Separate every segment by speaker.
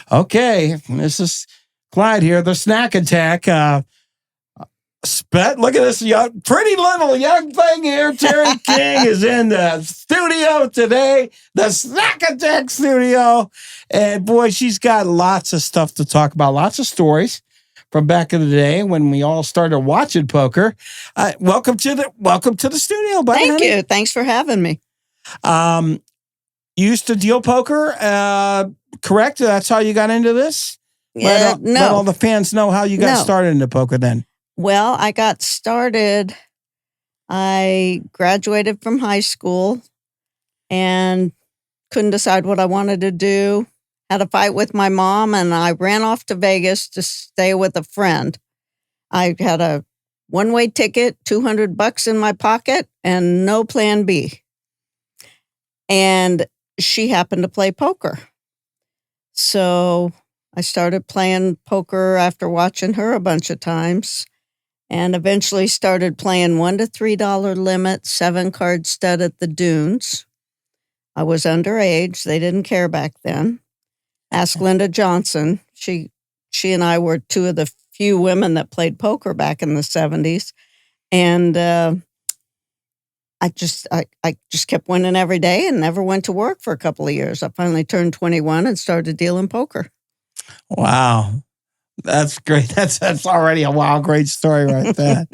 Speaker 1: Okay, this is Clyde here, the snack attack. Look at this pretty little young thing here. Terry King is in the studio today, the snack attack studio. And boy, she's got lots of stuff to talk about, lots of stories from back in the day when we all started watching poker. Welcome to the studio, buddy.
Speaker 2: Thank you. Thanks for having me.
Speaker 1: You used to deal poker, correct? That's how you got into this?
Speaker 2: No.
Speaker 1: Let all the fans know how you got started into poker then.
Speaker 2: Well, I got started, I graduated from high school and couldn't decide what I wanted to do. Had a fight with my mom and I ran off to Vegas to stay with a friend. I had a one-way ticket, $200 in my pocket, and no plan B. And she happened to play poker. So I started playing poker after watching her a bunch of times and eventually started playing $1 to $3 limit, 7-card stud at the Dunes. I was underage. They didn't care back then. Ask Linda Johnson. She and I were two of the few women that played poker back in the 70s. And I just kept winning every day and never went to work for a couple of years. I finally turned 21 and started dealing poker.
Speaker 1: Wow. That's great. That's already a great story right there.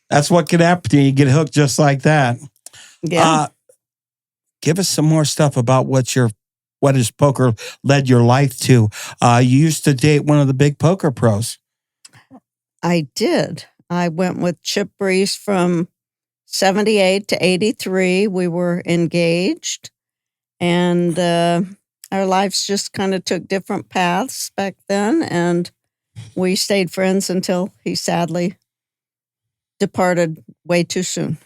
Speaker 1: That's what can happen to you. You get hooked just like that.
Speaker 2: Yeah.
Speaker 1: Give us some more stuff about what has poker led your life to. You used to date one of the big poker pros.
Speaker 2: I did. I went with Chip Reese from 78 to 83. We were engaged and our lives just kind of took different paths back then. And we stayed friends until he sadly departed way too soon.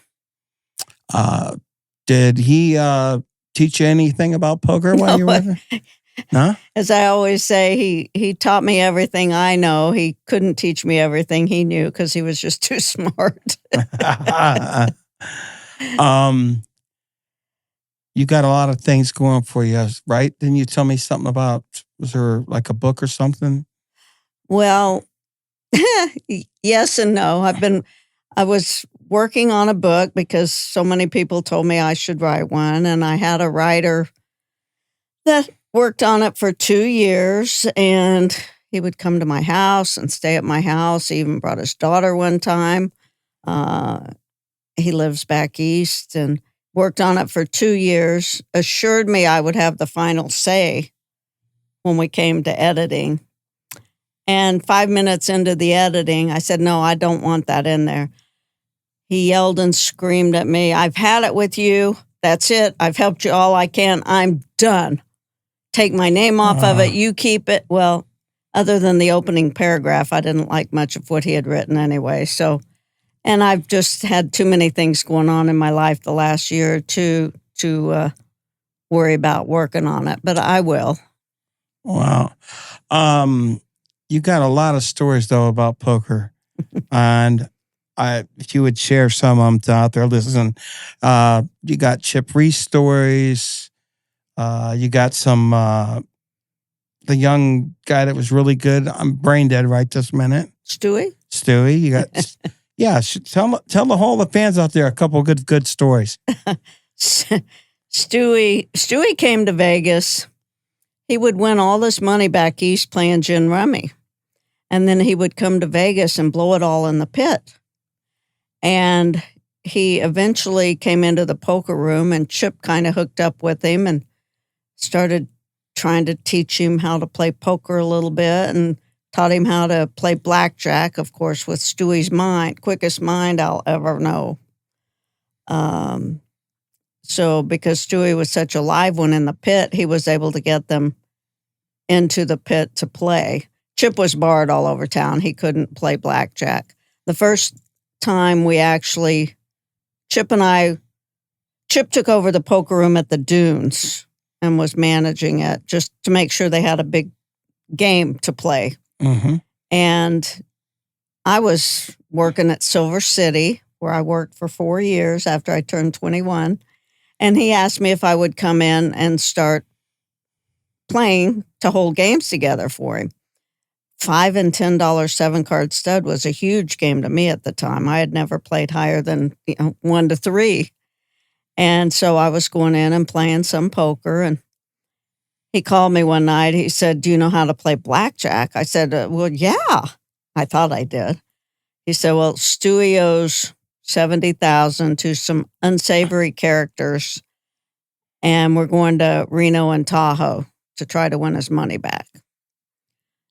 Speaker 1: Did he teach you anything about poker while you were there? No?
Speaker 2: As I always say, he taught me everything I know. He couldn't teach me everything he knew because he was just too smart.
Speaker 1: You got a lot of things going for you, right? Didn't you tell me something about, was there like a book or something?
Speaker 2: Well, yes and no. I was working on a book because so many people told me I should write one. And I had a writer that worked on it for 2 years and he would come to my house and stay at my house. He even brought his daughter one time. He lives back east and worked on it for 2 years, assured me I would have the final say when we came to editing. And 5 minutes into the editing, I said, no, I don't want that in there. He yelled and screamed at me, I've had it with you. That's it. I've helped you all I can. I'm done. Take my name off of it. You keep it. Well, other than the opening paragraph, I didn't like much of what he had written anyway. So, and I've just had too many things going on in my life the last year or two to worry about working on it, but I will.
Speaker 1: Wow. You got a lot of stories, though, about poker. And if you would share some of them out there, listen, you got Chip Reese stories. You got some, the young guy that was really good. I'm brain dead right this minute.
Speaker 2: Stewie,
Speaker 1: you got, yeah, tell the whole the fans out there a couple of good stories.
Speaker 2: Stewie came to Vegas. He would win all this money back east playing gin rummy. And then he would come to Vegas and blow it all in the pit. And he eventually came into the poker room and Chip kind of hooked up with him and started trying to teach him how to play poker a little bit and taught him how to play blackjack, of course, with Stewie's mind, quickest mind I'll ever know. So because Stewie was such a live one in the pit, he was able to get them into the pit to play. Chip was barred all over town. He couldn't play blackjack. The first time Chip took over the poker room at the Dunes and was managing it just to make sure they had a big game to play.
Speaker 1: Mm-hmm.
Speaker 2: And I was working at Silver City, where I worked for 4 years after I turned 21. And he asked me if I would come in and start playing to hold games together for him. $5 and $10 7-card stud was a huge game to me at the time. I had never played higher than 1 to 3. And so I was going in and playing some poker, and he called me one night. He said, "Do you know how to play blackjack?" I said, "Well, yeah." I thought I did. He said, "Well, Stewie owes $70,000 to some unsavory characters, and we're going to Reno and Tahoe to try to win his money back."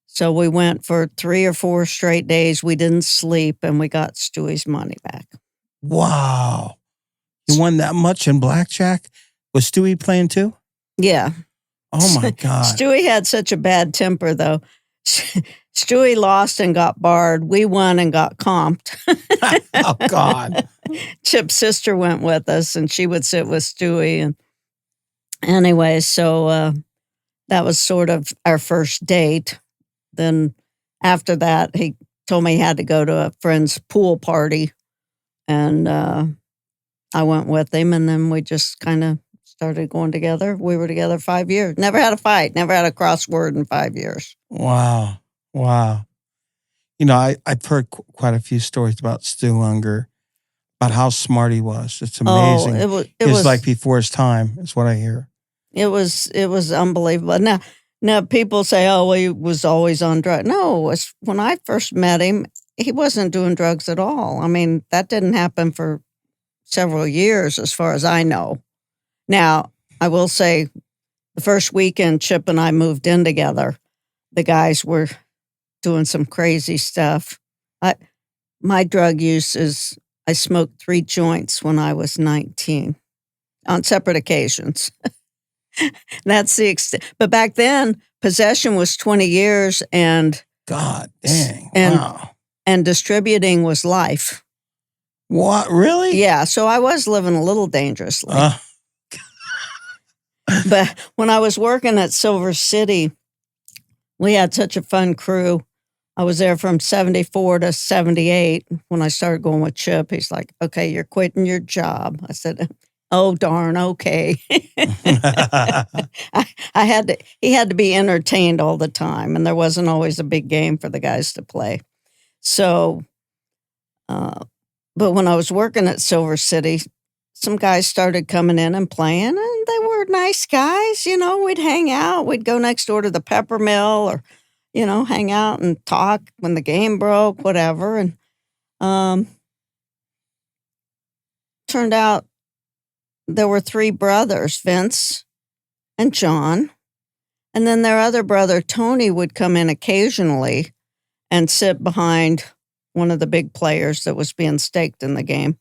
Speaker 2: So we went for 3 or 4 straight days. We didn't sleep, and we got Stewie's money back.
Speaker 1: Wow. You won that much in blackjack? Was Stewie playing too?
Speaker 2: Yeah.
Speaker 1: Oh, my God.
Speaker 2: Stewie had such a bad temper, though. Stewie lost and got barred. We won and got comped.
Speaker 1: Oh, God.
Speaker 2: Chip's sister went with us, and she would sit with Stewie. And anyway, so that was sort of our first date. Then after that, he told me he had to go to a friend's pool party, and I went with him, and then we just kind of started going together. We were together 5 years. Never had a fight, never had a crossword in 5 years.
Speaker 1: Wow. Wow. I've heard quite a few stories about Stu Ungar, about how smart he was. It's amazing.
Speaker 2: Oh,
Speaker 1: it was like before his time, is what I hear.
Speaker 2: It was unbelievable. Now people say, "Oh, well, he was always on drugs." No, when I first met him, he wasn't doing drugs at all. I mean, that didn't happen for several years, as far as I know. Now, I will say, the first weekend Chip and I moved in together, the guys were doing some crazy stuff. My drug use is, I smoked 3 joints when I was 19 on separate occasions. That's the extent. But back then, possession was 20 years, and
Speaker 1: God dang.
Speaker 2: Wow. And distributing was life.
Speaker 1: What? Really?
Speaker 2: Yeah, so I was living a little dangerously. But when I was working at Silver City, we had such a fun crew. I was there from 74 to 78. When I started going with Chip, he's like, "Okay, you're quitting your job." I said, "Oh, darn, okay." He had to be entertained all the time, and there wasn't always a big game for the guys to play. So, but when I was working at Silver City, some guys started coming in and playing, and they were nice guys. We'd hang out. We'd go next door to the pepper mill, or, hang out and talk when the game broke, whatever. And turned out there were 3 brothers, Vince and John. And then their other brother, Tony, would come in occasionally and sit behind one of the big players that was being staked in the game.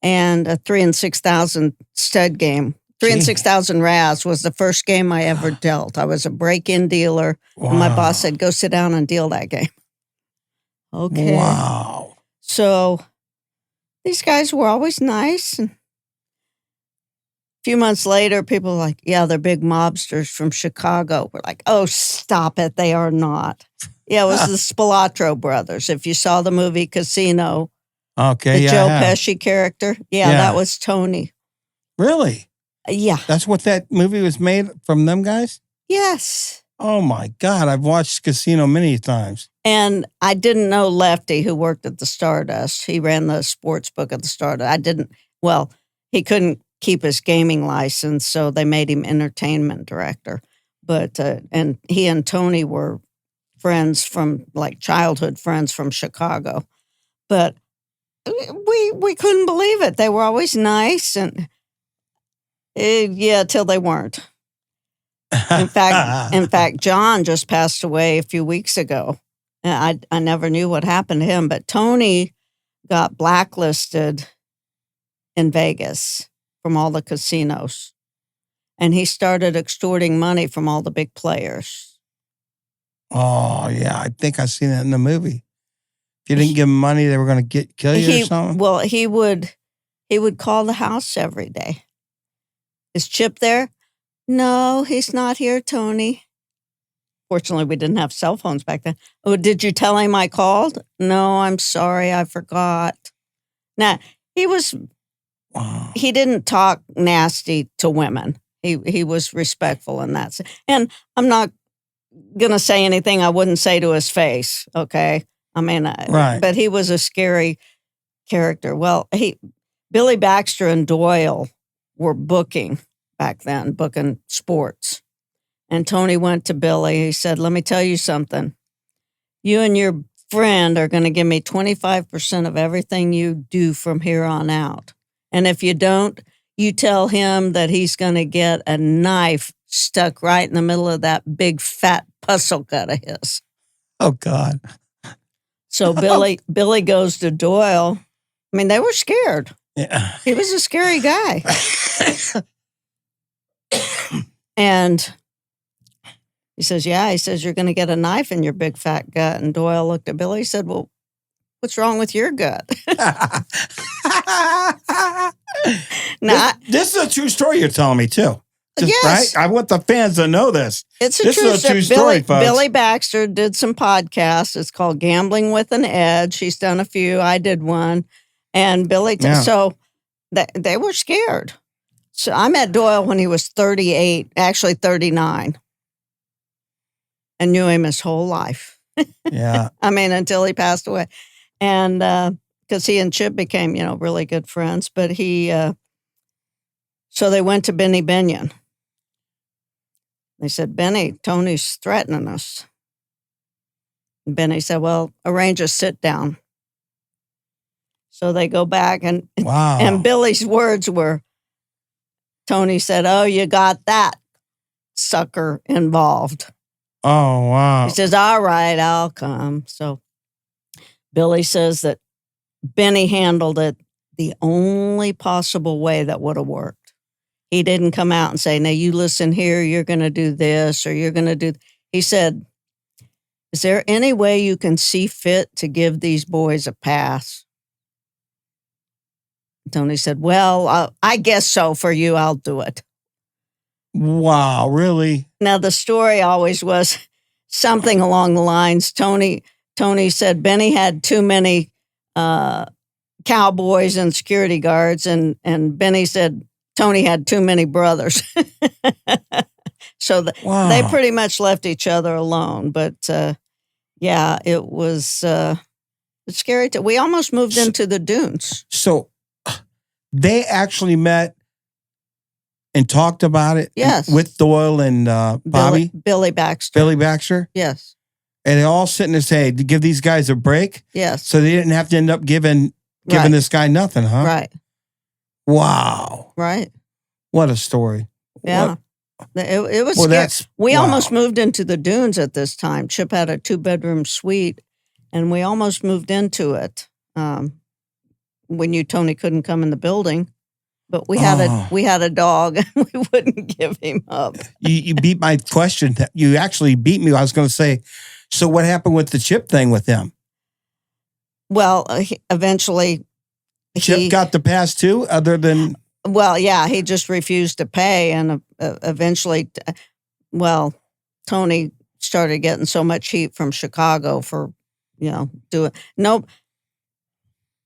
Speaker 2: And a 3 and 6,000 stud game. 3 and 6,000 Raz was the first game I ever dealt. I was a break-in dealer. Wow. And my boss said, "Go sit down and deal that game." Okay.
Speaker 1: Wow.
Speaker 2: So these guys were always nice. And a few months later, people were like, "Yeah, they're big mobsters from Chicago." We're like, "Oh, stop it. They are not." Yeah, it was the Spilatro brothers. If you saw the movie Casino,
Speaker 1: okay,
Speaker 2: the Joe Pesci character, that was Tony.
Speaker 1: Really?
Speaker 2: Yeah.
Speaker 1: That's what that movie was made from, them guys?
Speaker 2: Yes.
Speaker 1: Oh, my God. I've watched Casino many times.
Speaker 2: And I didn't know Lefty, who worked at the Stardust. He ran the sports book at the Stardust. He couldn't keep his gaming license, so they made him entertainment director. But and he and Tony were friends from, like, childhood friends from Chicago. But we couldn't believe it. They were always nice, and till they weren't. In fact, John just passed away a few weeks ago. And I never knew what happened to him, but Tony got blacklisted in Vegas from all the casinos, and he started extorting money from all the big players.
Speaker 1: Oh, yeah. I think I've seen that in the movie. If you didn't give him money, they were going to kill you or something?
Speaker 2: Well, he would call the house every day. "Is Chip there?" "No, he's not here, Tony." Fortunately, we didn't have cell phones back then. "Oh, did you tell him I called?" "No, I'm sorry, I forgot." Now, he didn't talk nasty to women. He was respectful in that. And I'm not going to say anything I wouldn't say to his face, okay? I mean,
Speaker 1: Right.
Speaker 2: but he was a scary character. Well, Billy Baxter and Doyle were booking back then, booking sports. And Tony went to Billy. He said, let me tell you something. You and your friend are going to give me 25% of everything you do from here on out. And if you don't, you tell him that he's going to get a knife stuck right in the middle of that big fat puzzle gut of his.
Speaker 1: Oh, God.
Speaker 2: So Billy goes to Doyle. I mean, they were scared.
Speaker 1: Yeah.
Speaker 2: He was a scary guy. And he says, yeah, he says, you're going to get a knife in your big fat gut. And Doyle looked at Billy. He said, well, what's wrong with your gut?
Speaker 1: This is a true story you're telling me, too.
Speaker 2: Yes.
Speaker 1: Right? I want the fans to know this.
Speaker 2: It's
Speaker 1: This is a true story, folks.
Speaker 2: Billy Baxter did some podcasts. It's called Gambling with an Edge. He's done a few. I did one. And Billy, so they were scared. So I met Doyle when he was 38, actually 39, and knew him his whole life.
Speaker 1: Yeah.
Speaker 2: I mean, until he passed away. And because he and Chip became, really good friends. But so they went to Benny Binion. They said, Benny, Tony's threatening us. And Benny said, well, arrange a sit down. So they go back and Billy's words were, Tony said, oh, you got that sucker involved.
Speaker 1: Oh, wow.
Speaker 2: He says, all right, I'll come. So Billy says that Benny handled it the only possible way that would have worked. He didn't come out and say, now you listen here, you're going to do this or you're going to do. He said, is there any way you can see fit to give these boys a pass? Tony said, well, I guess so for you. I'll do it.
Speaker 1: Wow, really?
Speaker 2: Now, the story always was something along the lines. Tony said Benny had too many cowboys and security guards. And Benny said Tony had too many brothers. So they pretty much left each other alone. But yeah, it was scary. We almost moved into the dunes.
Speaker 1: So they actually met and talked about it.
Speaker 2: Yes.
Speaker 1: With Doyle and Bobby?
Speaker 2: Billy Baxter.
Speaker 1: Billy Baxter?
Speaker 2: Yes.
Speaker 1: And they all sitting there saying, to give these guys a break?
Speaker 2: Yes.
Speaker 1: So they didn't have to end up giving this guy nothing, huh?
Speaker 2: Right.
Speaker 1: Wow.
Speaker 2: Right.
Speaker 1: What a story.
Speaker 2: Yeah. It was scary. We almost moved into the dunes at this time. Chip had a 2-bedroom suite, and we almost moved into it. We knew Tony couldn't come in the building, but we had a dog, and we wouldn't give him up.
Speaker 1: You beat my question. You actually beat me. I was going to say, so what happened with the Chip thing with them?
Speaker 2: Well, eventually,
Speaker 1: Chip got the pass too, other than.
Speaker 2: Well, yeah, he just refused to pay, and eventually, Tony started getting so much heat from Chicago for, doing. No,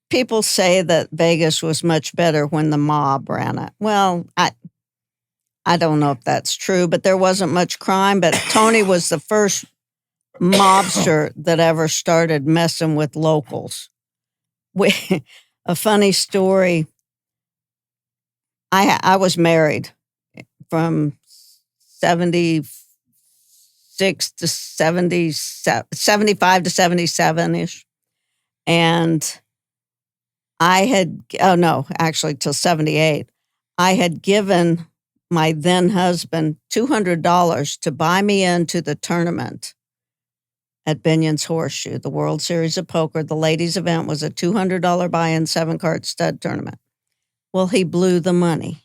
Speaker 2: people say that Vegas was much better when the mob ran it. Well, I don't know if that's true, but there wasn't much crime. But Tony was the first mobster that ever started messing with locals. A funny story. I was married from 76 to 75 to 77-ish. And actually till 78. I had given my then husband $200 to buy me into the tournament at Binion's Horseshoe, the World Series of Poker. The ladies' event was a $200 buy-in 7-card stud tournament. Well, he blew the money.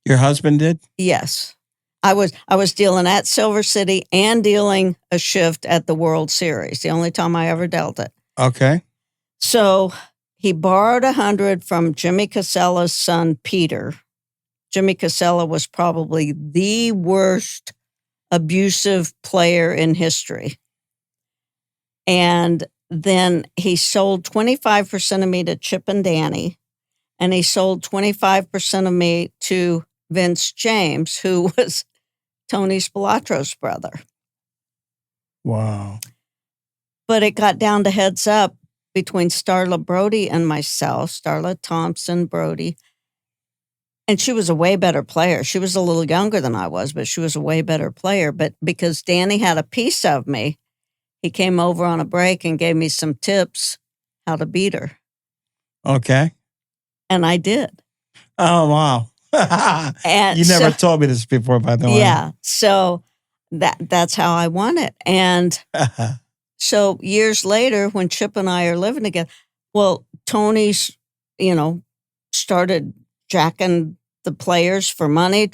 Speaker 1: Your husband did?
Speaker 2: Yes. I was dealing at Silver City and dealing a shift at the World Series, the only time I ever dealt it.
Speaker 1: Okay.
Speaker 2: So he borrowed $100 from Jimmy Casella's son, Peter. Jimmy Casella was probably the worst abusive player in history. And then he sold 25% of me to Chip and Danny, and he sold 25% of me to Vince James, who was Tony Spilatro's brother.
Speaker 1: Wow.
Speaker 2: But it got down to heads up between Starla Brody and myself, Starla Thompson Brody. And she was a way better player. She was a little younger than I was, but she was a way better player. But because Danny had a piece of me, he came over on a break and gave me some tips how to beat her.
Speaker 1: Okay.
Speaker 2: And I did.
Speaker 1: Oh, wow.
Speaker 2: And
Speaker 1: you never told me this before, by the way.
Speaker 2: Yeah. So that's how I won it. And so years later, when Chip and I are living together, well, Tony's, started jacking the players for money,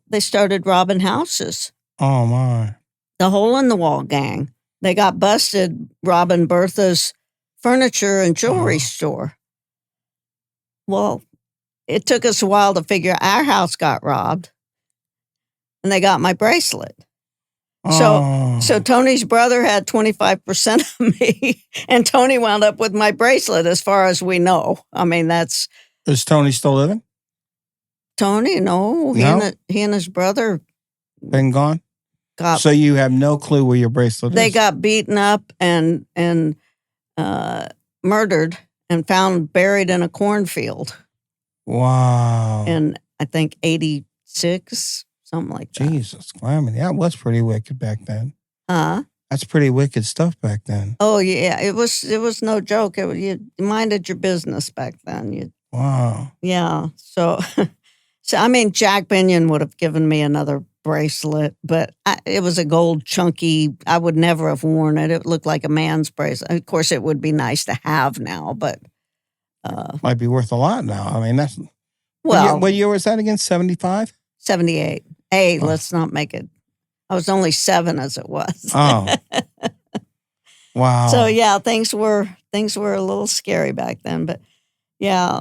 Speaker 2: they started robbing houses.
Speaker 1: Oh, my.
Speaker 2: The Hole in the Wall gang. They got busted robbing Bertha's furniture and jewelry store. Well, it took us a while to figure our house got robbed, and they got my bracelet. So Tony's brother had 25% of me, and Tony wound up with my bracelet as far as we know. I mean, that's...
Speaker 1: Is Tony still living?
Speaker 2: Tony, no. He and his brother...
Speaker 1: Been gone? So you have no clue where your bracelet is?
Speaker 2: They got beaten up and murdered and found buried in a cornfield.
Speaker 1: Wow.
Speaker 2: In, I think, 86, something like that.
Speaker 1: Jesus, Calamity. That was pretty wicked back then.
Speaker 2: That's
Speaker 1: pretty wicked stuff back then.
Speaker 2: Oh, yeah. It was no joke. You minded your business back then.
Speaker 1: Wow.
Speaker 2: Yeah. So, I mean, Jack Binion would have given me another bracelet, but it was a gold chunky. I would never have worn it. It looked like a man's bracelet. Of course, it would be nice to have now, but...
Speaker 1: might be worth a lot now. I mean, that's...
Speaker 2: Well...
Speaker 1: What year was that again? 75?
Speaker 2: 78. Hey, let's not make it... I was only 7 as it was.
Speaker 1: Oh. Wow.
Speaker 2: So, yeah, things were a little scary back then, but yeah,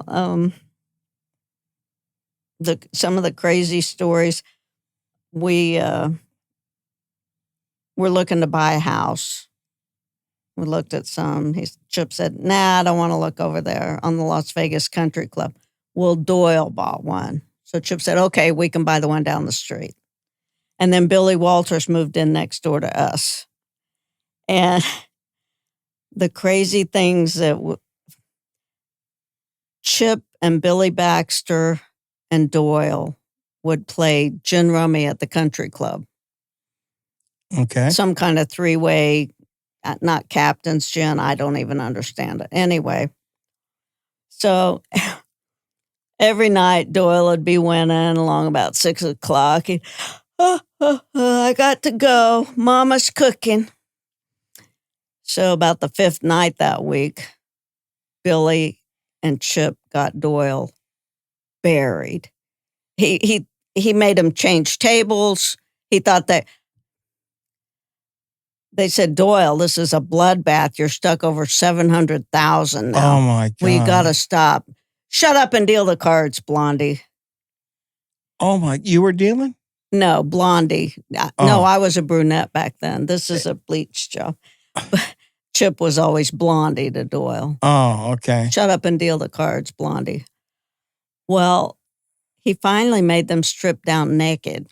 Speaker 2: some of the crazy stories... We were looking to buy a house. We looked at some. Chip said, "Nah, I don't want to look over there on the Las Vegas Country Club." Well, Doyle bought one. So Chip said, "Okay, we can buy the one down the street." And then Billy Walters moved in next door to us. And the crazy things that Chip and Billy Baxter and Doyle would play gin rummy at the country club.
Speaker 1: Okay.
Speaker 2: Some kind of 3-way, not captain's gin. I don't even understand it. Anyway, so every night Doyle would be winning along about 6 o'clock. I got to go. Mama's cooking. So about the 5th night that week, Billy and Chip got Doyle buried. He made him change tables. He thought that... They said, "Doyle, this is a bloodbath. You're stuck over 700,000 now.
Speaker 1: Oh, my God.
Speaker 2: Well, you got to stop. Shut up and deal the cards, Blondie."
Speaker 1: Oh, my... You were dealing?
Speaker 2: No, Blondie. No, I was a brunette back then. This is a bleach job. Chip was always Blondie to Doyle.
Speaker 1: Oh, okay.
Speaker 2: "Shut up and deal the cards, Blondie." Well... He finally made them strip down naked.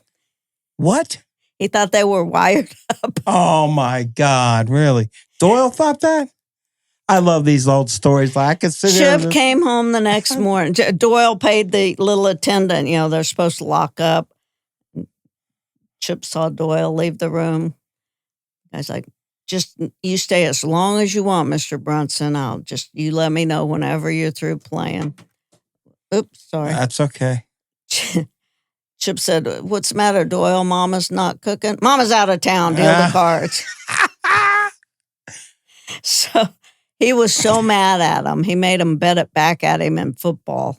Speaker 1: What?
Speaker 2: He thought they were wired up.
Speaker 1: Oh, my God. Really? Doyle thought that? I love these old stories. I could sit here.
Speaker 2: Chip came home the next morning. Doyle paid the little attendant. They're supposed to lock up. Chip saw Doyle leave the room. I was like, "Just you stay as long as you want, Mr. Brunson. You let me know whenever you're through playing." Oops, sorry.
Speaker 1: That's okay.
Speaker 2: Chip said, "What's the matter, Doyle? Mama's not cooking?" "Mama's out of town. Deal the cards." So he was so mad at him. He made him bet it back at him in football.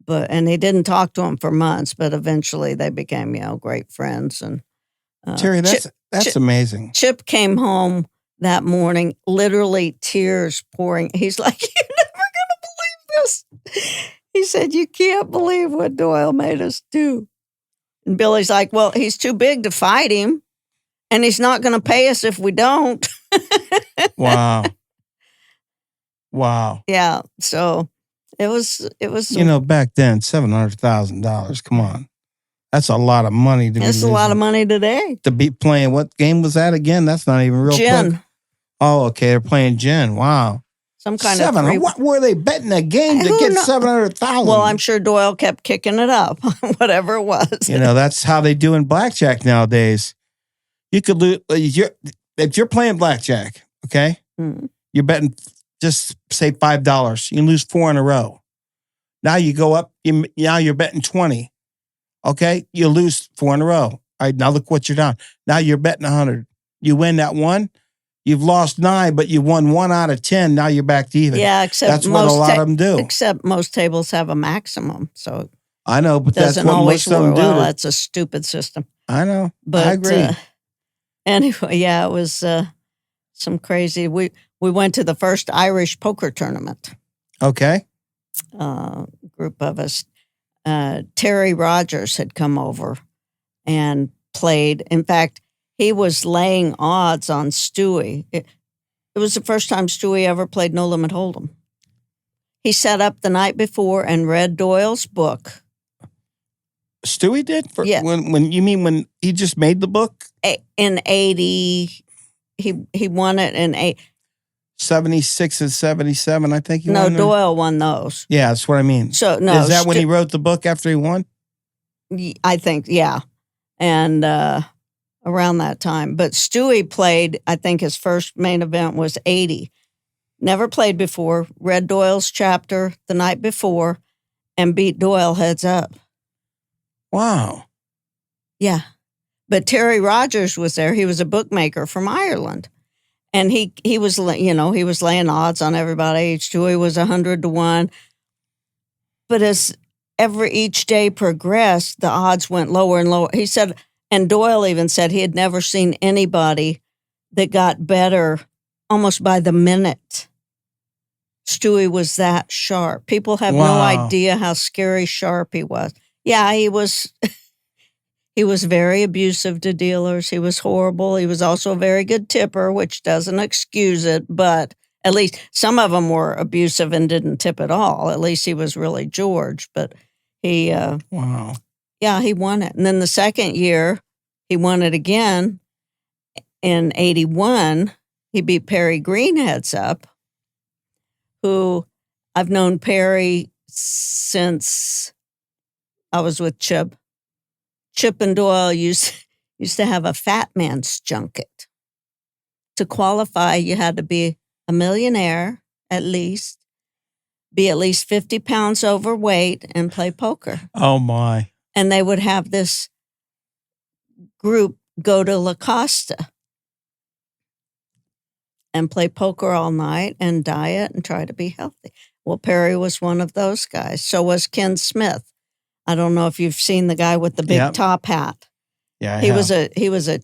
Speaker 2: And he didn't talk to him for months, but eventually they became, great friends. And
Speaker 1: Terry, that's amazing.
Speaker 2: Chip came home that morning, literally tears pouring. He's like, "You're never going to believe this." He said, "You can't believe what Doyle made us do." And Billy's like, "Well, he's too big to fight him, and he's not going to pay us if we don't."
Speaker 1: Wow. Wow.
Speaker 2: Yeah. So It was.
Speaker 1: Back then, $700,000. Come on. That's a lot of money to be
Speaker 2: It's a lot of money today.
Speaker 1: To be playing. What game was that again? That's not even real
Speaker 2: Gin.
Speaker 1: poker. Oh, okay. They're playing gin. Wow.
Speaker 2: Some kind of
Speaker 1: What were they betting a game to get 700,000?
Speaker 2: Well, I'm sure Doyle kept kicking it up, whatever it was.
Speaker 1: That's how they do in blackjack nowadays. You could lose if you're playing blackjack. Okay, you're betting just say $5. You lose 4 in a row. Now you go up. Now you're betting 20. Okay, you lose 4 in a row. All right, now look what you're down. Now you're betting 100. You win that one. You've lost 9, but you won 1 out of 10. Now you're back to even.
Speaker 2: Yeah, except
Speaker 1: that's what a lot of them do.
Speaker 2: Except most tables have a maximum, so
Speaker 1: I know, but that's what most of them do.
Speaker 2: Well, that's a stupid system.
Speaker 1: I know,
Speaker 2: but
Speaker 1: I agree.
Speaker 2: Anyway, yeah, it was some crazy. We went to the first Irish poker tournament.
Speaker 1: Okay,
Speaker 2: group of us. Terry Rogers had come over and played. In fact, he was laying odds on Stewie. It was the first time Stewie ever played No Limit Hold'em. He sat up the night before and read Doyle's book.
Speaker 1: Stewie did?
Speaker 2: Yeah.
Speaker 1: When you mean when he just made the book?
Speaker 2: In 80, he won it in
Speaker 1: 76 and 77, I think he won.
Speaker 2: No, Doyle won those.
Speaker 1: Yeah, that's what I mean.
Speaker 2: So no,
Speaker 1: is that when he wrote the book after he won?
Speaker 2: I think, yeah. And around that time. But Stewie played, I think his first main event was 80. Never played before, read Doyle's chapter the night before, and beat Doyle heads up.
Speaker 1: Wow.
Speaker 2: Yeah. But Terry Rogers was there. He was a bookmaker from Ireland. And he was, he was laying odds on everybody. Stewie was 100 to 1. But as each day progressed, the odds went lower and lower. He said, and Doyle even said he had never seen anybody that got better almost by the minute. Stewie was that sharp. People have no idea how scary sharp he was. Yeah, he was he was very abusive to dealers. He was horrible. He was also a very good tipper, which doesn't excuse it, but at least some of them were abusive and didn't tip at all. At least he was really George, but he yeah, he won it. And then the second year, he won it again in 81. He beat Perry Green heads up, who I've known Perry since I was with Chip. Chip and Doyle used to have a fat man's junket. To qualify, you had to be a millionaire at least, be at least 50 pounds overweight, and play poker.
Speaker 1: Oh, my.
Speaker 2: And they would have this group go to La Costa and play poker all night and diet and try to be healthy. Well, Perry was one of those guys. So was Ken Smith. I don't know if you've seen the guy with the big top hat.
Speaker 1: Yeah,
Speaker 2: he was a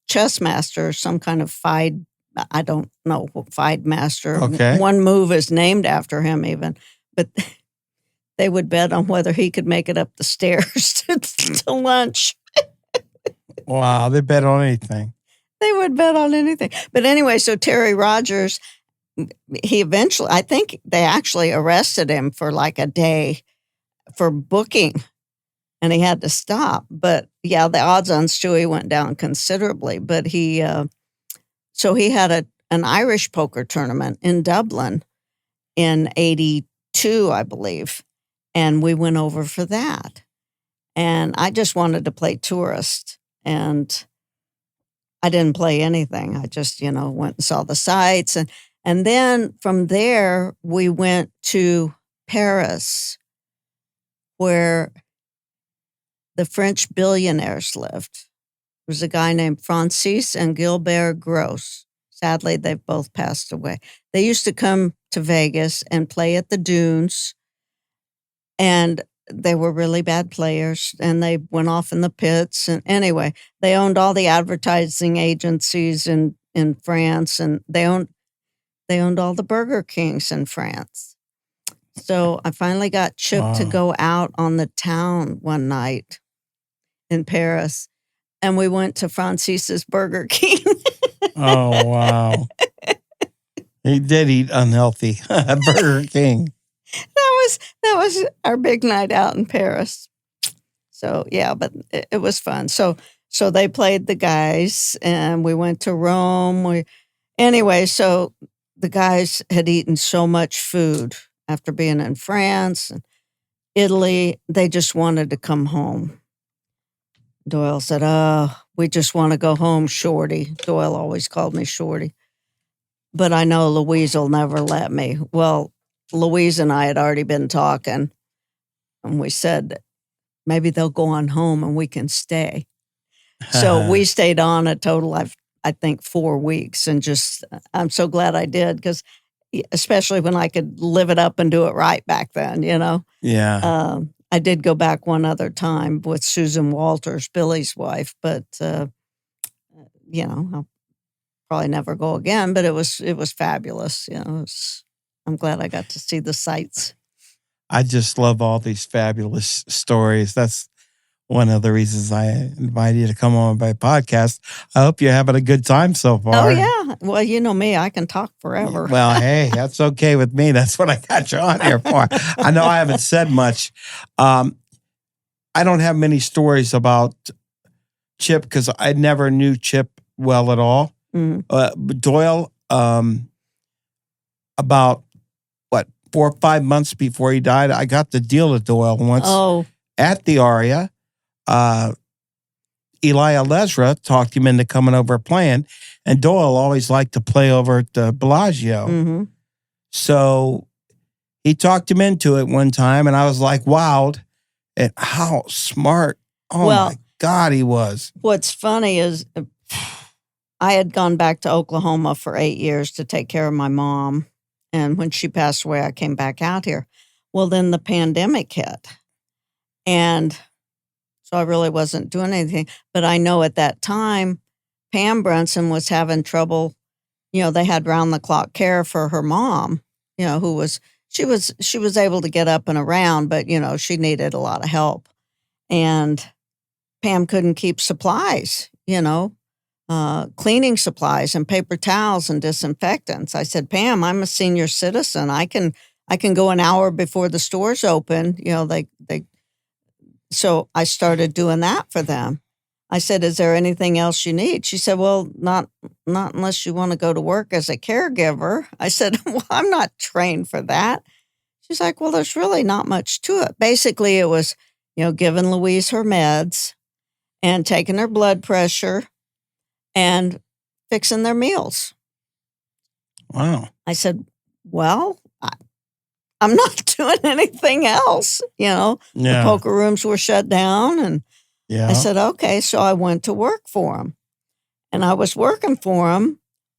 Speaker 2: chess master, some kind of FIDE. I don't know, FIDE master.
Speaker 1: Okay.
Speaker 2: One move is named after him even, but they would bet on whether he could make it up the stairs to lunch.
Speaker 1: Wow, they bet on anything.
Speaker 2: They would bet on anything. But anyway, so Terry Rogers, he eventually, I think they actually arrested him for like a day for booking, and he had to stop. But yeah, the odds on Stewie went down considerably. But so he had an Irish poker tournament in Dublin in 82, I believe. And we went over for that. And I just wanted to play tourist. And I didn't play anything. I just, went and saw the sights. And then from there, we went to Paris, where the French billionaires lived. There was a guy named Francis and Gilbert Gross. Sadly, they've both passed away. They used to come to Vegas and play at the Dunes, and they were really bad players, and they went off in the pits. And anyway, they owned all the advertising agencies in France, and they owned all the Burger Kings in France. So I finally got Chip to go out on the town one night in Paris, and we went to Francis's Burger King.
Speaker 1: Oh, wow. He did eat unhealthy. Burger King.
Speaker 2: that was our big night out in Paris. So yeah, but it was fun. So they played the guys, and we went to Rome. Anyway, so the guys had eaten so much food after being in France and Italy. They just wanted to come home. Doyle said, "Oh, we just want to go home, Shorty." Doyle always called me Shorty. But I know Louise will never let me. Well, Louise and I had already been talking, and we said, maybe they'll go on home and we can stay. So we stayed on a total of, I think, 4 weeks. And just, I'm so glad I did, because especially when I could live it up and do it right back then,
Speaker 1: Yeah.
Speaker 2: I did go back one other time with Susan Walters, Billy's wife, but, I'll probably never go again, but it was fabulous. I'm glad I got to see the sights.
Speaker 1: I just love all these fabulous stories. That's one of the reasons I invited you to come on my podcast. I hope you're having a good time so far.
Speaker 2: Oh, yeah. Well, you know me, I can talk forever.
Speaker 1: Well, hey, that's okay with me. That's what I got you on here for. I know I haven't said much. I don't have many stories about Chip because I never knew Chip well at all. Doyle, about 4 or 5 months before he died, I got the deal to Doyle once at the Aria. Elia Lesra talked him into coming over playing, and Doyle always liked to play over at the Bellagio.
Speaker 2: Mm-hmm.
Speaker 1: So he talked him into it one time, and I was like wowed at how smart. Oh, my God, he was.
Speaker 2: What's funny is I had gone back to Oklahoma for 8 years to take care of my mom. And when she passed away, I came back out here. Well, then the pandemic hit. And so I really wasn't doing anything. But I know at that time, Pam Brunson was having trouble. They had round-the-clock care for her mom, she was able to get up and around, but, she needed a lot of help. And Pam couldn't keep supplies, cleaning supplies and paper towels and disinfectants. I said, Pam, I'm a senior citizen. I can go an hour before the stores open. So I started doing that for them. I said, is there anything else you need? She said, well, not unless you want to go to work as a caregiver. I said, well, I'm not trained for that. She's like, well, there's really not much to it. Basically, it was, giving Louise her meds and taking her blood pressure and fixing their meals.
Speaker 1: Wow.
Speaker 2: I said, well, I'm not doing anything else. The poker rooms were shut down. And I said, okay. So I went to work for him. And I was working for him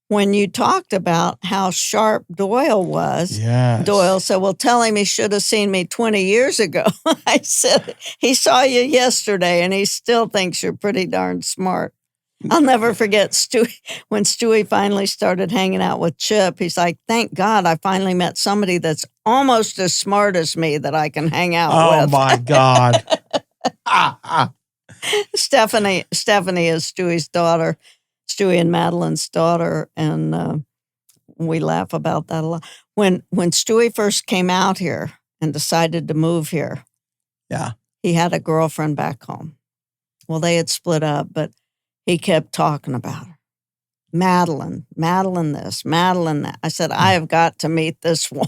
Speaker 2: when you talked about how sharp Doyle was.
Speaker 1: Yes.
Speaker 2: Doyle said, well, tell him he should have seen me 20 years ago. I said, he saw you yesterday and he still thinks you're pretty darn smart. I'll never forget when Stewie finally started hanging out with Chip. He's like, thank God I finally met somebody that's almost as smart as me that I can hang out with.
Speaker 1: Oh, my God.
Speaker 2: Stephanie is Stewie's daughter, Stewie and Madeline's daughter, and we laugh about that a lot. When Stewie first came out here and decided to move here, he had a girlfriend back home. Well, they had split up, but he kept talking about her. Madeline this, Madeline that. I said, I have got to meet this woman.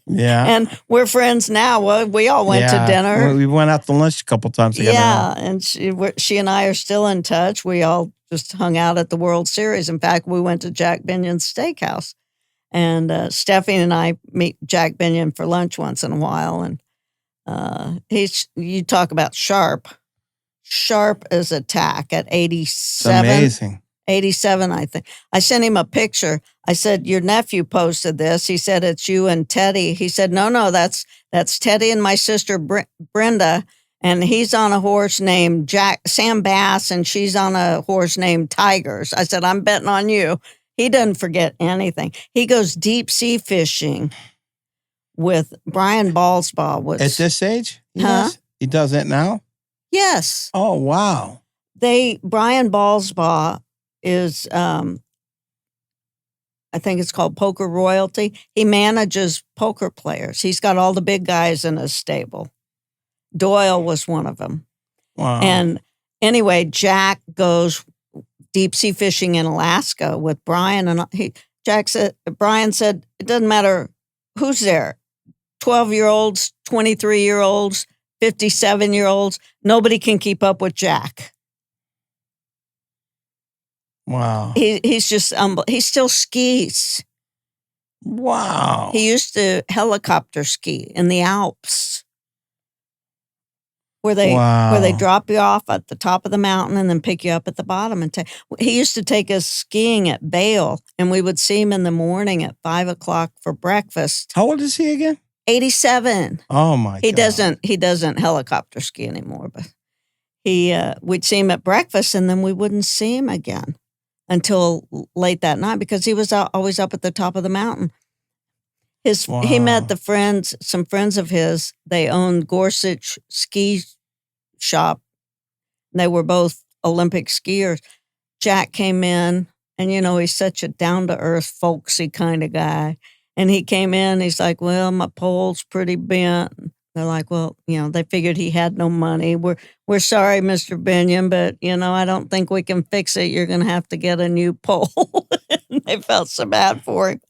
Speaker 1: Yeah.
Speaker 2: And we're friends now. Well, we all went to dinner.
Speaker 1: We went out to lunch a couple times together.
Speaker 2: Yeah, and she and I are still in touch. We all just hung out at the World Series. In fact, we went to Jack Binion's Steakhouse. And Stephanie and I meet Jack Binion for lunch once in a while. And you talk about sharp as a tack at 87.
Speaker 1: It's amazing.
Speaker 2: 87, I think. I sent him a picture. I said, your nephew posted this. He said, it's you and Teddy. He said, no, that's Teddy and my sister Brenda. And he's on a horse named Sam Bass, and she's on a horse named Tigers. I said, I'm betting on you. He doesn't forget anything. He goes deep sea fishing with Brian Ballsbaugh.
Speaker 1: At this age?
Speaker 2: Huh?
Speaker 1: He does it now?
Speaker 2: Yes.
Speaker 1: Oh, wow.
Speaker 2: Brian Ballsbaugh is, I I think it's called Poker Royalty. He manages poker players. He's got all the big guys in his stable. Doyle was one of them.
Speaker 1: Wow.
Speaker 2: And anyway, Jack goes deep sea fishing in Alaska with Brian, and Brian said, it doesn't matter who's there, 12-year-olds, 23-year-olds, 57-year-olds, nobody can keep up with Jack.
Speaker 1: Wow.
Speaker 2: He's just he still skis.
Speaker 1: Wow.
Speaker 2: He used to helicopter ski in the Alps, where they drop you off at the top of the mountain and then pick you up at the bottom. And he used to take us skiing at Vail, and we would see him in the morning at 5:00 for breakfast.
Speaker 1: How old is he again?
Speaker 2: 87.
Speaker 1: Oh my God.
Speaker 2: He doesn't helicopter ski anymore, but we'd see him at breakfast, and then we wouldn't see him again until late that night because he was always up at the top of the mountain. He met some friends of his. They owned Gorsuch Ski Shop. They were both Olympic skiers. Jack came in, and he's such a down-to-earth, folksy kind of guy. And he came in, he's like, well, my pole's pretty bent. They're like, well, they figured he had no money. We're sorry, Mr. Binion, but, I don't think we can fix it. You're going to have to get a new pole. They felt so bad for him.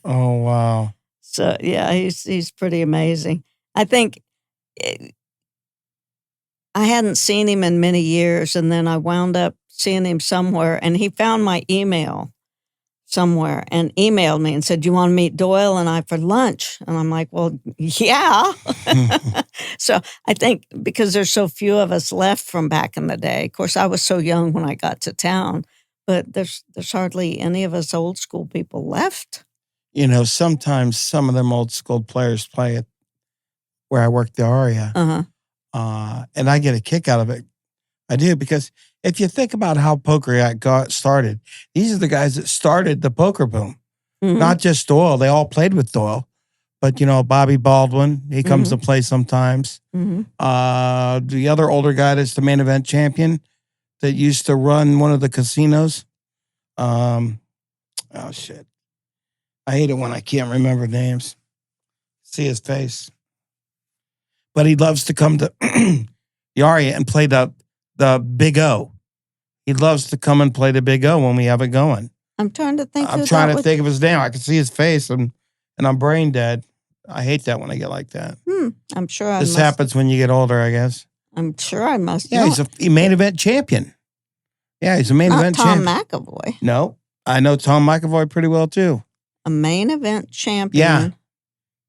Speaker 1: Oh, wow.
Speaker 2: So, yeah, he's pretty amazing. I think I hadn't seen him in many years, and then I wound up seeing him somewhere, and he found my email somewhere and emailed me and said, do you want to meet Doyle and I for lunch? And I'm like, well, yeah. So I think because there's so few of us left from back in the day, of course, I was so young when I got to town, but there's hardly any of us old school people left.
Speaker 1: Sometimes some of them old school players play at where I work the Aria. And I get a kick out of it. I do, because if you think about how poker got started, these are the guys that started the poker boom. Mm-hmm. Not just Doyle. They all played with Doyle. But, Bobby Baldwin, he comes to play sometimes. Mm-hmm. The other older guy that's the main event champion that used to run one of the casinos. Oh, shit. I hate it when I can't remember names. See his face. But he loves to come to the Aria and play the Big O. He loves to come and play the Big O when we have it going.
Speaker 2: I'm trying to think.
Speaker 1: I'm trying to think of his name. I can see his face, and I'm brain dead. I hate that when I get like that.
Speaker 2: I'm sure
Speaker 1: this happens when you get older, I guess.
Speaker 2: I'm sure I must.
Speaker 1: Yeah, he's a main event champion. Yeah, he's a main event champion.
Speaker 2: Not Tom McAvoy.
Speaker 1: No, I know Tom McAvoy pretty well too.
Speaker 2: A main event champion.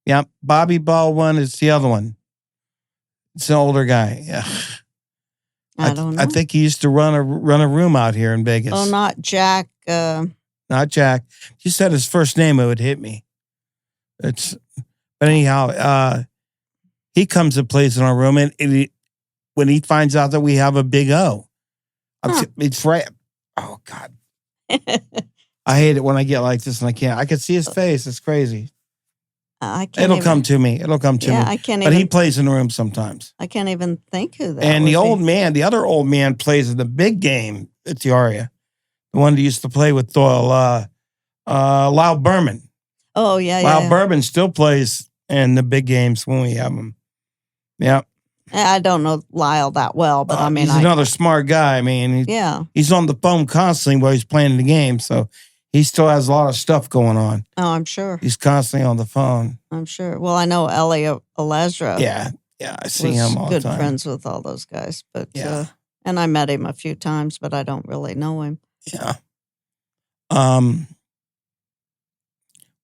Speaker 1: Yeah. Bobby Baldwin is the other one. It's an older guy. Yeah.
Speaker 2: I don't know.
Speaker 1: I think he used to run a room out here in Vegas.
Speaker 2: Oh, not Jack.
Speaker 1: Not Jack. If you said his first name, it would hit me. But anyhow, he comes and plays in our room, and when he finds out that we have a Big O, it's right. Oh God, I hate it when I get like this and I can't. I can see his face. It's crazy. It'll come to me. I can't. But he plays in the room sometimes.
Speaker 2: I can't even think who that.
Speaker 1: And the other old man, plays in the big game at the Aria. The one that used to play with Doyle, Lyle Berman.
Speaker 2: Oh yeah,
Speaker 1: Lyle Berman still plays in the big games when we have him. Yeah.
Speaker 2: I don't know Lyle that well, but
Speaker 1: he's another smart guy. He's on the phone constantly while he's playing the game, so. He still has a lot of stuff going on.
Speaker 2: Oh, I'm sure.
Speaker 1: He's constantly on the phone.
Speaker 2: I'm sure. Well, I know Elliot Alezra.
Speaker 1: Yeah, I see him all the time.
Speaker 2: Good friends with all those guys. But and I met him a few times, but I don't really know him.
Speaker 1: Yeah.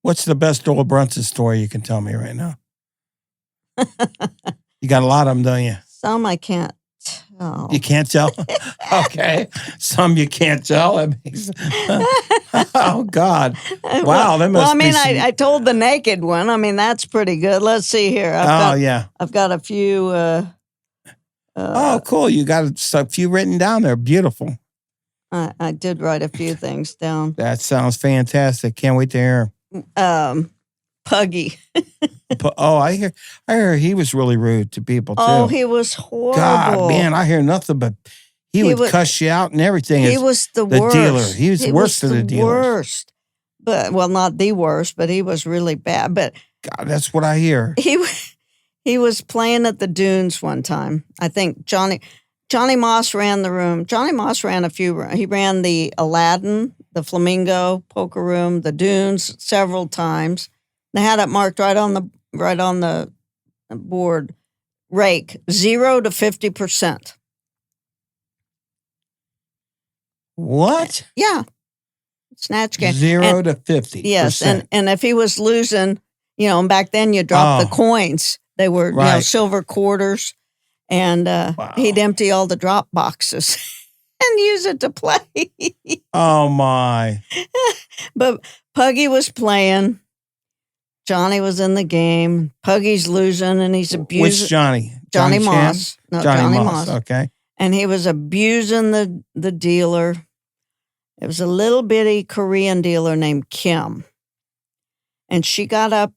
Speaker 1: What's the best Doyle Brunson story you can tell me right now? You got a lot of them, don't you?
Speaker 2: Some I can't tell.
Speaker 1: You can't tell? Okay. Some you can't tell. Oh, God. Wow. That must be
Speaker 2: I told the naked one. That's pretty good. Let's see here. I've got a few.
Speaker 1: Oh, cool. You got a few written down there. Beautiful.
Speaker 2: I did write a few things down.
Speaker 1: That sounds fantastic. Can't wait to hear.
Speaker 2: Puggy.
Speaker 1: I hear he was really rude to people too.
Speaker 2: Oh, he was horrible.
Speaker 1: God, man, I hear nothing but he would cuss you out and everything.
Speaker 2: He was the worst.
Speaker 1: Dealer. He was worse than the dealer.
Speaker 2: Worst. But well, not the worst, but he was really bad. But
Speaker 1: God, that's what I hear.
Speaker 2: he was playing at the Dunes one time. I think Johnny Moss ran the room. Johnny Moss ran a few rooms. He ran the Aladdin, the Flamingo poker room, the Dunes several times. They had it marked right on the board. Rake 0 to 50%.
Speaker 1: What?
Speaker 2: Yeah. Snatch game.
Speaker 1: 0 to 50%.
Speaker 2: Yes. And if he was losing, and back then you dropped the coins. They were silver quarters. And he'd empty all the drop boxes and use it to play.
Speaker 1: Oh, my.
Speaker 2: But Puggy was playing. Johnny was in the game. Puggy's losing, and he's abusing.
Speaker 1: Which Johnny?
Speaker 2: Johnny Moss. No, Johnny Moss.
Speaker 1: Okay.
Speaker 2: And he was abusing the dealer. It was a little bitty Korean dealer named Kim. And she got up.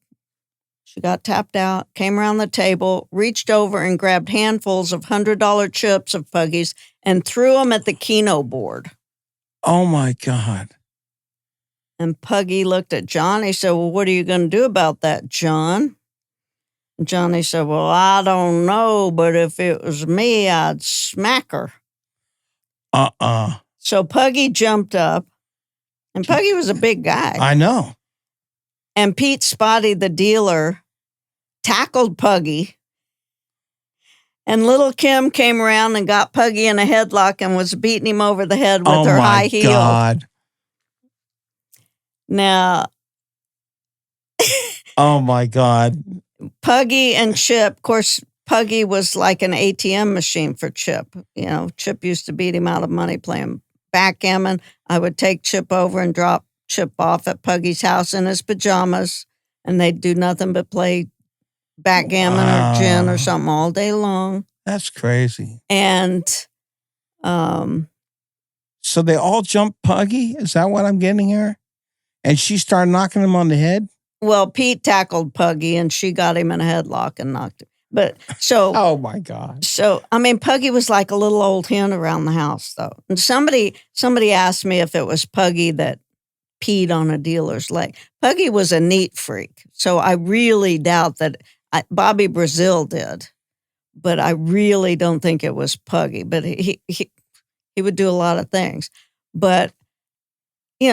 Speaker 2: She got tapped out, came around the table, reached over and grabbed handfuls of $100 chips of Puggy's and threw them at the Keno board.
Speaker 1: Oh, my God.
Speaker 2: And Puggy looked at Johnny and said, well, what are you going to do about that, John? And Johnny said, well, I don't know, but if it was me, I'd smack her. So Puggy jumped up, and Puggy was a big guy.
Speaker 1: I know.
Speaker 2: And Pete Spotty, the dealer, tackled Puggy. And little Kim came around and got Puggy in a headlock and was beating him over the head with her high heel. Oh, my God. Now,
Speaker 1: oh, my God.
Speaker 2: Puggy and Chip, of course, Puggy was like an ATM machine for Chip. Chip used to beat him out of money playing backgammon. I would take Chip over and drop Chip off at Puggy's house in his pajamas, and they'd do nothing but play backgammon or gin or something all day long.
Speaker 1: That's crazy.
Speaker 2: And
Speaker 1: so they all jumped Puggy? Is that what I'm getting here? And she started knocking him on the head?
Speaker 2: Well, Pete tackled Puggy, and she got him in a headlock and knocked him. But so,
Speaker 1: oh my God!
Speaker 2: So Puggy was like a little old hen around the house, though. And somebody asked me if it was Puggy that peed on a dealer's leg. Puggy was a neat freak, so I really doubt that Bobby Brazil did, but I really don't think it was Puggy. But he would do a lot of things. But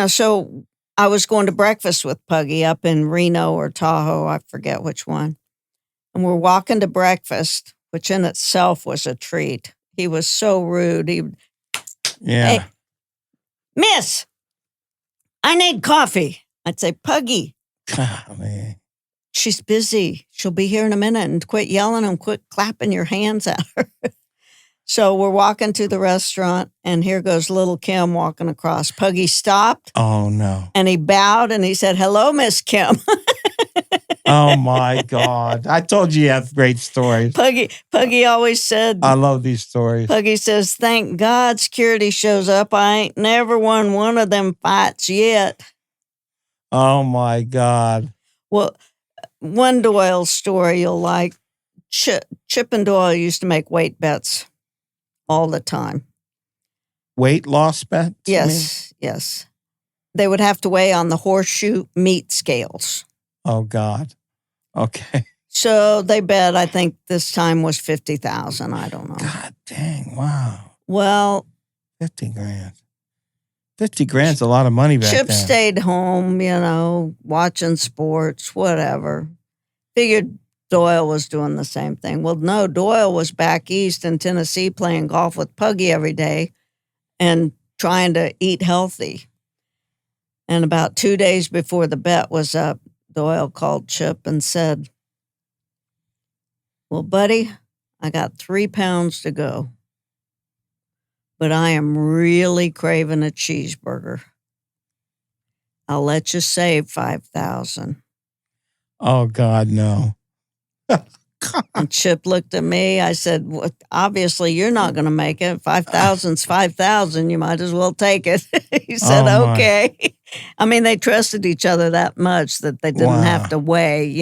Speaker 2: so I was going to breakfast with Puggy up in Reno or Tahoe, I forget which one. And we're walking to breakfast, which in itself was a treat. He was so rude. Hey, miss, I need coffee. I'd say, Puggy.
Speaker 1: God, man.
Speaker 2: She's busy. She'll be here in a minute, and quit yelling and quit clapping your hands at her. So we're walking to the restaurant, and here goes little Kim walking across. Puggy stopped.
Speaker 1: Oh, no.
Speaker 2: And he bowed, and he said, hello, Miss Kim.
Speaker 1: Oh, my God. I told you have great stories.
Speaker 2: Puggy always said...
Speaker 1: I love these stories.
Speaker 2: Puggy says, thank God security shows up. I ain't never won one of them fights yet.
Speaker 1: Oh, my God.
Speaker 2: Well, one Doyle story you'll like. Chip and Doyle used to make weight bets all the time.
Speaker 1: Weight loss bets?
Speaker 2: Yes. They would have to weigh on the horseshoe meat scales.
Speaker 1: Oh, God. Okay.
Speaker 2: So they bet, I think this time was 50,000. I don't know.
Speaker 1: God dang. Wow.
Speaker 2: Well.
Speaker 1: 50 grand. 50 grand's a lot of money back then.
Speaker 2: Chip stayed home, watching sports, whatever. Figured Doyle was doing the same thing. Well, no, Doyle was back east in Tennessee playing golf with Puggy every day and trying to eat healthy. And about 2 days before the bet was up, Doyle called Chip and said, well, buddy, I got 3 pounds to go, but I am really craving a cheeseburger. I'll let you save 5,000.
Speaker 1: Oh, God, no.
Speaker 2: And Chip looked at me. I said, well, obviously, you're not going to make it. 5,000's 5,000. You might as well take it. He said, okay. I mean, they trusted each other that much that they didn't have to weigh,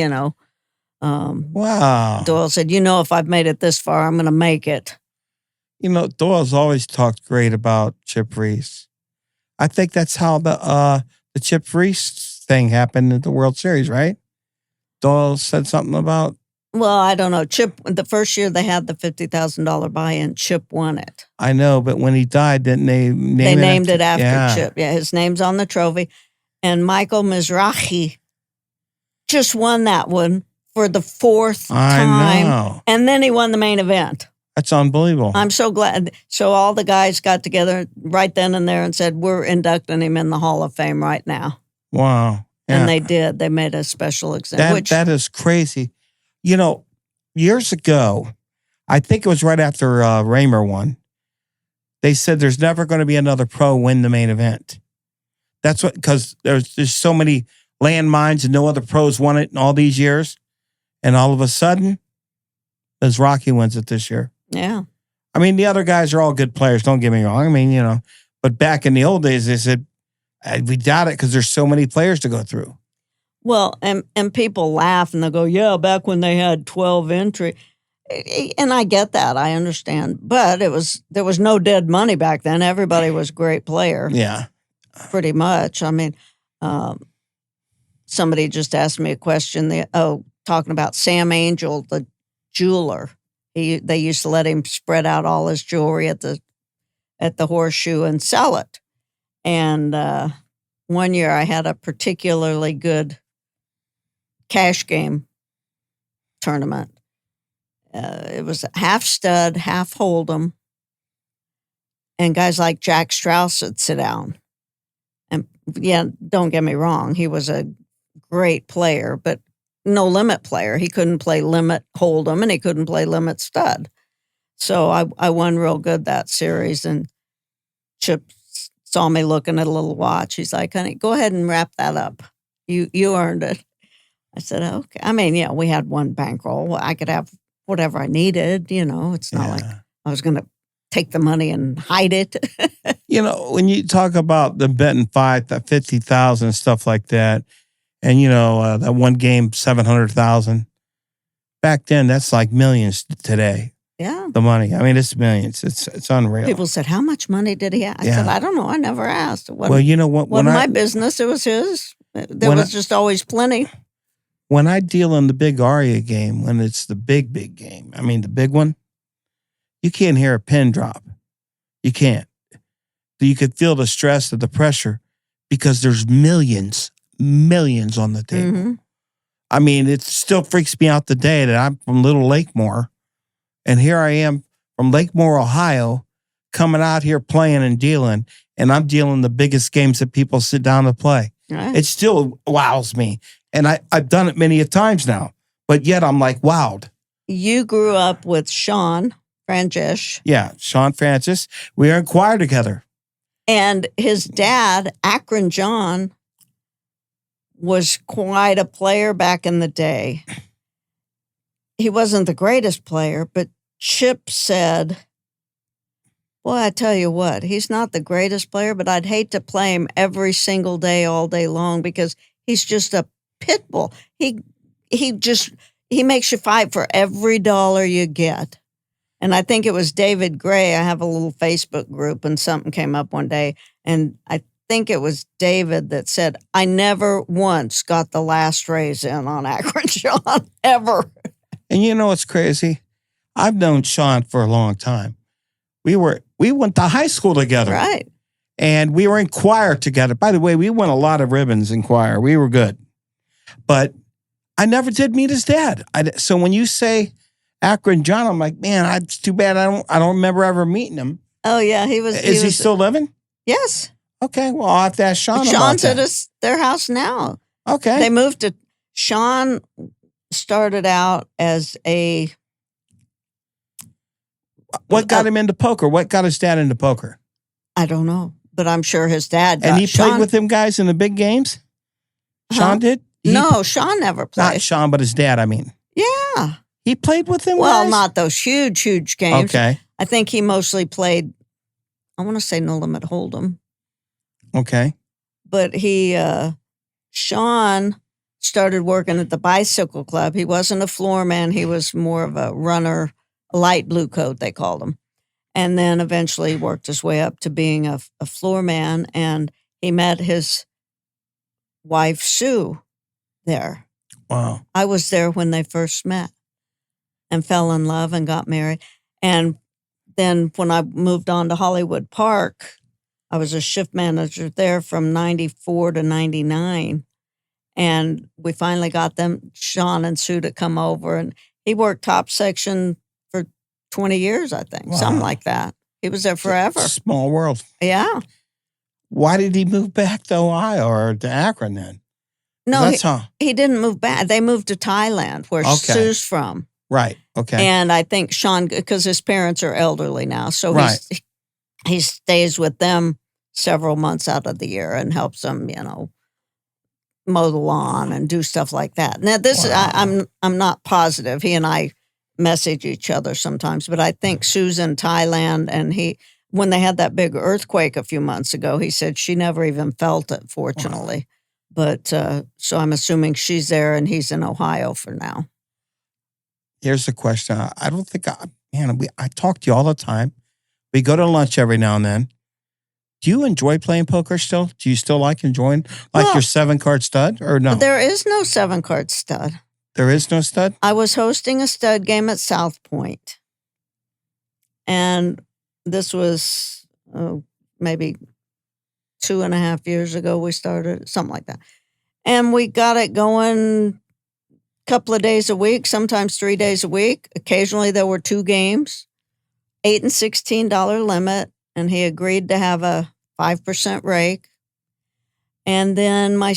Speaker 1: Wow.
Speaker 2: Doyle said, if I've made it this far, I'm going to make it.
Speaker 1: Doyle's always talked great about Chip Reese. I think that's how the the Chip Reese thing happened at the World Series, right? Doyle said something about.
Speaker 2: Well, I don't know. Chip, the first year they had the $50,000 buy-in, Chip won it.
Speaker 1: I know, but when he died, didn't they name
Speaker 2: They named it after
Speaker 1: yeah.
Speaker 2: Chip. Yeah, his name's on the trophy. And Michael Mizrahi just won that one for the fourth time.
Speaker 1: I know.
Speaker 2: And then he won the main event.
Speaker 1: That's unbelievable.
Speaker 2: I'm so glad. So all the guys got together right then and there and said, we're inducting him in the Hall of Fame right now.
Speaker 1: Wow. Yeah.
Speaker 2: And they did. They made a special exemption.
Speaker 1: That is crazy. You know, years ago, I think it was right after Raymer won, they said there's never going to be another pro win the main event. That's what, because there's so many landmines and no other pros won it in all these years. And all of a sudden, Rocky wins it this year.
Speaker 2: Yeah.
Speaker 1: I mean, the other guys are all good players. Don't get me wrong. I mean, but back in the old days, they said, we doubt it because there's so many players to go through.
Speaker 2: Well, and people laugh and they go, yeah, back when they had 12 entry. And I get that. I understand. But there was no dead money back then. Everybody was a great player.
Speaker 1: Yeah.
Speaker 2: Pretty much. I mean, somebody just asked me a question. Talking about Sam Angel, the jeweler. They used to let him spread out all his jewelry at the Horseshoe and sell it. And one year I had a particularly good cash game tournament. It was half stud, half hold'em, and guys like Jack Strauss would sit down. And yeah, don't get me wrong, he was a great player, but no limit player. He couldn't play limit hold'em, and he couldn't play limit stud. So I won real good that series, and Chip saw me looking at a little watch. He's like, honey, go ahead and wrap that up. You earned it. I said, okay. I mean, yeah, we had one bankroll. I could have whatever I needed. It's not like I was going to take the money and hide it.
Speaker 1: When you talk about the betting 50,000 stuff like that, and that one game 700,000. Back then, that's like millions today.
Speaker 2: Yeah,
Speaker 1: the money. I mean, it's millions. It's unreal.
Speaker 2: People said, "How much money did he have?" I said, "I don't know. I never asked."
Speaker 1: Well, you know what?
Speaker 2: Wasn't my business. It was his. There was just always plenty.
Speaker 1: When I deal in the big Aria game, when it's the big game, I mean the big one, you can't hear a pin drop. You can't. You could feel the stress of the pressure because there's millions on the table.
Speaker 2: Mm-hmm.
Speaker 1: I mean, it still freaks me out the day that I'm from Little Lakemore, and here I am from Lakemore, Ohio, coming out here playing and dealing, and I'm dealing the biggest games that people sit down to play.
Speaker 2: Right.
Speaker 1: It still wows me. And I've done it many a times now, but yet I'm like wowed.
Speaker 2: You grew up with Sean Francis.
Speaker 1: Yeah, Sean Francis. We were in choir together.
Speaker 2: And his dad, Akron John, was quite a player back in the day. He wasn't the greatest player, but Chip said, boy, I tell you what, he's not the greatest player, but I'd hate to play him every single day, all day long, because he's just a pit bull. He makes you fight for every dollar you get. And I think it was David Gray. I have a little Facebook group, and something came up one day, and I think it was David that said, I never once got the last raise in on Akron Sean, ever.
Speaker 1: And you know what's crazy? I've known Sean for a long time. We went to high school together.
Speaker 2: Right.
Speaker 1: And we were in choir together. By the way, we won a lot of ribbons in choir. We were good. But I never did meet his dad. So when you say Akron John, I'm like, man, it's too bad I don't remember ever meeting him.
Speaker 2: Oh, yeah.
Speaker 1: Is he still living?
Speaker 2: Yes.
Speaker 1: Okay, well, I'll have to ask Sean
Speaker 2: Sean's
Speaker 1: about that.
Speaker 2: at their house now.
Speaker 1: Okay.
Speaker 2: They moved to... Sean started out as a...
Speaker 1: What got him into poker? What got his dad into poker?
Speaker 2: I don't know, but I'm sure his dad got...
Speaker 1: And he played with them guys in the big games? Sean did?
Speaker 2: No, Sean never played.
Speaker 1: Not Sean, but his dad, I mean.
Speaker 2: Yeah.
Speaker 1: He played with them
Speaker 2: Well,
Speaker 1: guys?
Speaker 2: not those huge games.
Speaker 1: Okay.
Speaker 2: I think he mostly played, I want to say no limit hold'em.
Speaker 1: Okay.
Speaker 2: But Sean started working at the bicycle club. He wasn't a floor man. He was more of a runner, a light blue coat, they called him. And then eventually worked his way up to being a floor man. And he met his wife, Sue, there.
Speaker 1: Wow.
Speaker 2: I was there when they first met and fell in love and got married. And then when I moved on to Hollywood Park, I was a shift manager there from 94 to 99. And we finally got them, Sean and Sue, to come over. And he worked top section for 20 years, I think, something like that. He was there forever.
Speaker 1: Small world.
Speaker 2: Yeah.
Speaker 1: Why did he move back to Ohio or to Akron then?
Speaker 2: No, he didn't move back. They moved to Thailand, where Sue's from.
Speaker 1: Right. Okay.
Speaker 2: And I think Sean, because his parents are elderly now, so he stays with them several months out of the year and helps them, mow the lawn and do stuff like that. Now, this I'm not positive. He and I message each other sometimes, but I think Sue's in Thailand, and when they had that big earthquake a few months ago, he said she never even felt it, fortunately. Wow. But so I'm assuming she's there and he's in Ohio for now.
Speaker 1: Here's the question. I don't think I talk to you all the time. We go to lunch every now and then. Do you enjoy playing poker still? Do you still enjoying your 7-card stud or no?
Speaker 2: There is no 7-card stud.
Speaker 1: There is no stud?
Speaker 2: I was hosting a stud game at South Point. And this was maybe 2.5 years ago we started, something like that. And we got it going a couple of days a week, sometimes 3 days a week. Occasionally there were 2 games, $8 and $16 limit, and he agreed to have a 5% rake. And then my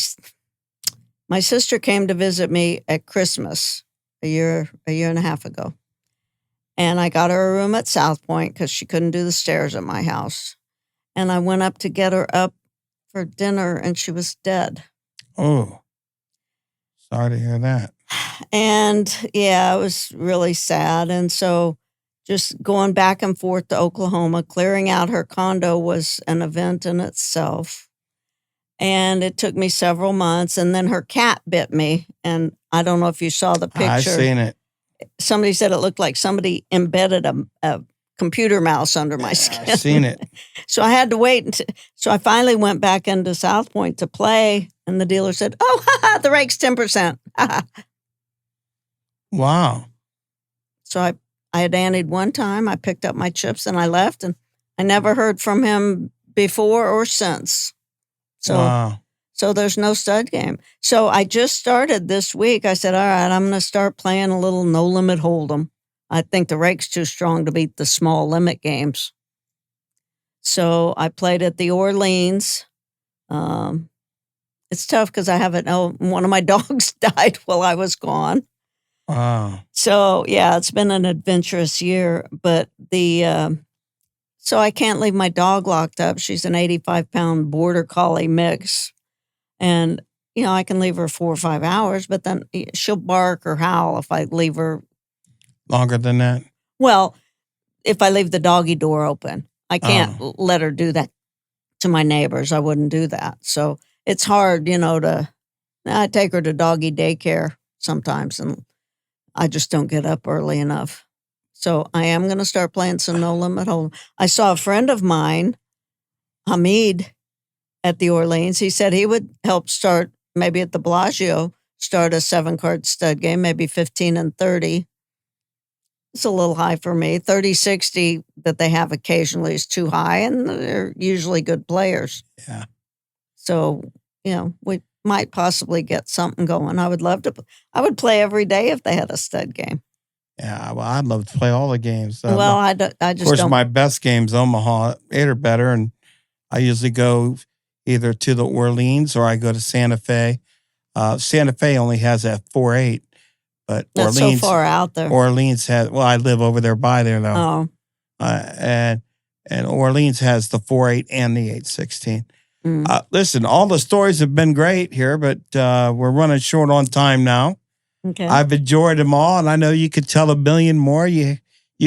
Speaker 2: sister came to visit me at Christmas a year and a half ago. And I got her a room at South Point because she couldn't do the stairs at my house. And I went up to get her up for dinner, and she was dead.
Speaker 1: Oh, sorry to hear that.
Speaker 2: And yeah, it was really sad. And so just going back and forth to Oklahoma, clearing out her condo was an event in itself. And it took me several months. And then her cat bit me. And I don't know if you saw the picture.
Speaker 1: I've seen it.
Speaker 2: Somebody said it looked like somebody embedded a computer mouse under my skin.
Speaker 1: I've seen it.
Speaker 2: So I had to wait. So I finally went back into South Point to play. And the dealer said, "Oh, the rake's 10%.
Speaker 1: Wow.
Speaker 2: So I had anteed one time. I picked up my chips and I left. And I never heard from him before or since. So,
Speaker 1: wow.
Speaker 2: So there's no stud game. So I just started this week. I said, all right, I'm going to start playing a little no-limit hold'em. I think the rake's too strong to beat the small limit games. So I played at the Orleans. It's tough because I haven't. One of my dogs died while I was gone.
Speaker 1: Wow.
Speaker 2: So yeah, it's been an adventurous year. But so I can't leave my dog locked up. She's an 85-pound border collie mix, and I can leave her 4 or 5 hours, but then she'll bark or howl if I leave her
Speaker 1: longer than that.
Speaker 2: Well, if I leave the doggy door open, I can't let her do that to my neighbors. I wouldn't do that. So it's hard, I take her to doggy daycare sometimes, and I just don't get up early enough. So I am going to start playing some no-limit hold'em. I saw a friend of mine, Hamid, at the Orleans. He said he would help start, maybe at the Bellagio, start a 7-card stud game, maybe 15 and 30. It's a little high for me. 30-60 that they have occasionally is too high, and they're usually good players.
Speaker 1: Yeah.
Speaker 2: So, we might possibly get something going. I would love to. I would play every day if they had a stud game.
Speaker 1: Yeah, well, I'd love to play all the games.
Speaker 2: Well, I just don't.
Speaker 1: Of course, my best game's Omaha, 8 or better, and I usually go either to the Orleans or I go to Santa Fe. Santa Fe only has that 4-8, but
Speaker 2: that's
Speaker 1: Orleans
Speaker 2: so far out there.
Speaker 1: Orleans has. Well, I live over there by there though.
Speaker 2: Oh,
Speaker 1: and Orleans has the 4-8 and the 8-16. Listen, all the stories have been great here, but we're running short on time now.
Speaker 2: Okay.
Speaker 1: I've enjoyed them all, and I know you could tell a million more. You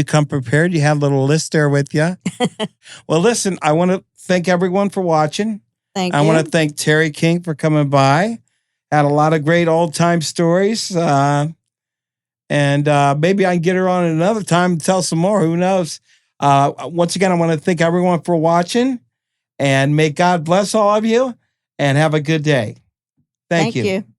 Speaker 1: come prepared. You have a little list there with you. Well, listen, I want to thank everyone for watching.
Speaker 2: Thank you.
Speaker 1: I want to thank Terry King for coming by. Had a lot of great old-time stories. And maybe I can get her on another time and tell some more. Who knows? Once again, I want to thank everyone for watching. And may God bless all of you. And have a good day. Thank you.